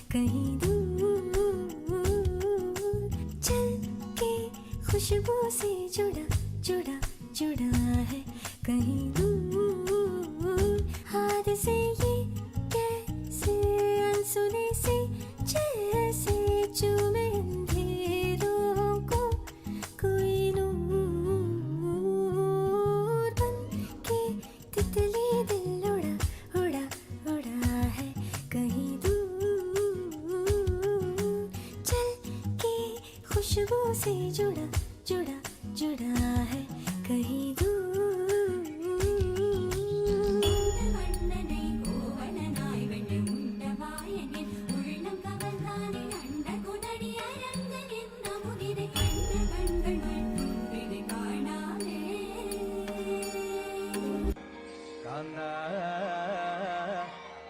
कहीं दूर चल के खुशबू से जुड़ा जुड़ा जुड़ा है कहीं दूर हाथ से ये कैसे अनसुने से जैसे चूमे अंधेरों को कोई नूर बन के तितली दिल उड़ा उड़ा उड़ा है कहीं दूर चल के खुशबू से जुड़ा जुड़ा जुड़ा है कहीं दूर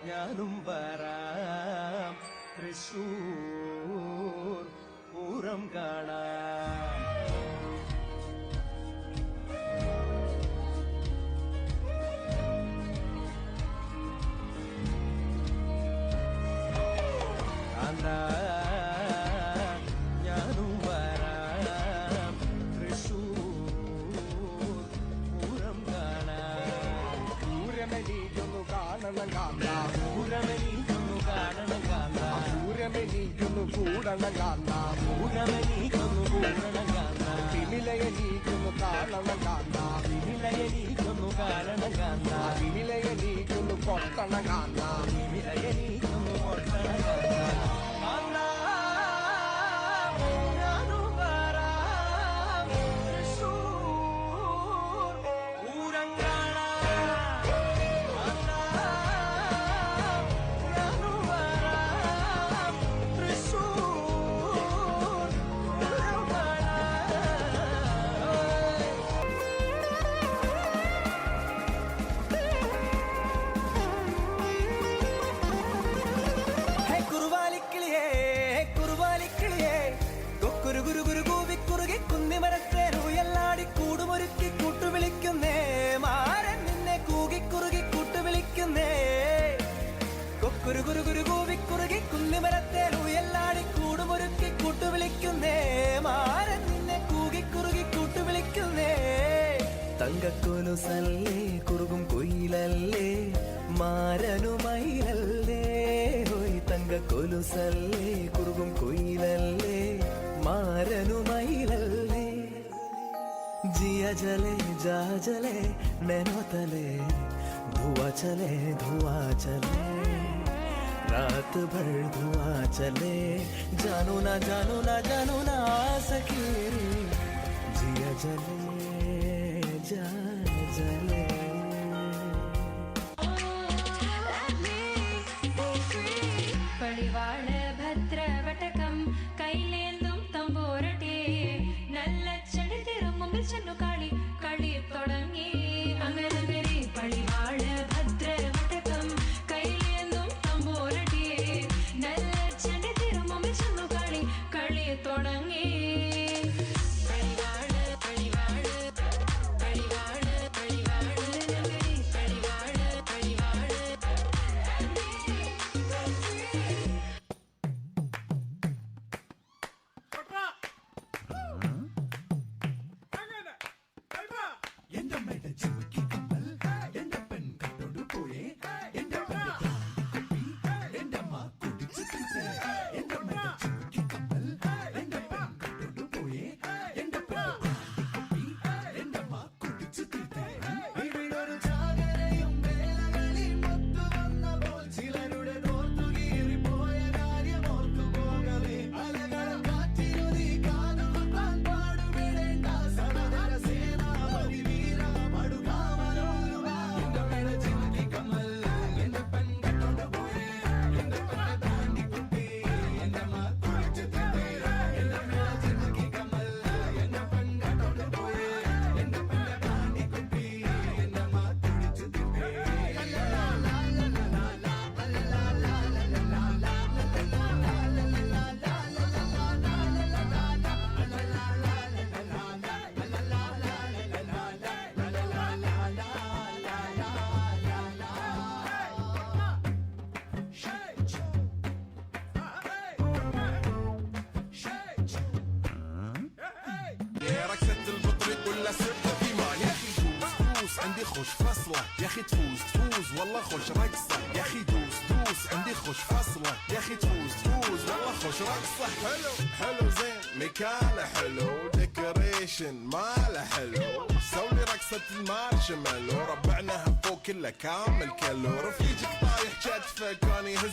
ഞാനും വരാം തൃശ്ശൂർ പൂരം കാണാം ഞാനും വരാം തൃശ്ശൂർ പൂരം കാണാം പൂരമെനിക്കൊന്നു കാണണം കാന്ത പൂരമെനിക്കൊന്നു കാണണം കാന്ത പൂരമെനിക്കൊന്നു കൂടണം കാന്ത പൂരമെനിക്കൊന്നു കൂടണം കാന്ത വിനിലയെനിക്കൊന്നു കാണണം കാന്ത വിനിലയെനിക്കൊന്നു കാണണം കാന്ത വിനിലയെനിക്കൊന്നു കൊട്ടണം കാന്ത വിനിലയെനിക്കൊന്നു കൊട്ടണം കാന്ത ഞാനും വരാം തൃശ്ശൂർ പൂരം കാണാം ഞാനും വരാം തൃശ്ശൂർ പൂരം കുറുവാലിക്കിളിയേ കൊക്കുരു ഗുരു ഗുരു കൂവി കുറുകി കുന്നിമരത്തേനു എല്ലാടി കൂടുമൊരുക്കി കൂട്ടുവിളിക്കുന്നേ മാരൻ നിന്നെ കൂകി കുറുകി കൂട്ടുവിളിക്കുന്നേ കൊക്കുരു ഗുരു ഗുരു കൂവി കുറുകി കുന്നിമരത്തേനു എല്ലാടി കൂടുമൊരുക്കി കൂട്ടുവിളിക്കുന്നേ മാരൻ നിന്നെ കൂകി കുറുകി കൂട്ടുവിളിക്കുന്നേ തങ്കക്കൊലുസല്ലേ കുറുകും കുയിലല്ലേ മാരനുമയിലല്ലേ ഹോയ് തങ്കക്കൊലുസല്ലേ കുറുകും കുയിലല്ലേ മാരനുമയിലല്ലേ ജിയ ജലേ ജാ ജലേ നैनो तले धुआं चले रात भर धुआं चले जानू ना जानू ना जानू ना सकी जिया जले जा जले പടിവാള ഭദ്രവടകം കൈലേന്തും തമ്പോരട്ടെ നല്ല ചെടിതിരും മുമ്പിൽ ചെന്നു കളി കളി തുടങ്ങി അങ്ങനെ പടിവാള ഭദ്രവടകം കൈലേന്തും തമ്പോരട്ടെ നല്ല ചെടിതിരും മുമ്പിൽ ചെന്നു കളി കളി തുടങ്ങി പടിവാള പടിവാള പടിവാള പടിവാള خوش فصله يا اخي تفوز والله خوش رقصه يا اخي دوس عندي خوش فصله يا اخي تفوز والله خوش رقصه حلو زين مكانه حلو ديكوريشن ماله حلو سوي رقصه المارشميلو ربعناها فوق كله كامل كلو رفيجك طايح كتفه كان يهز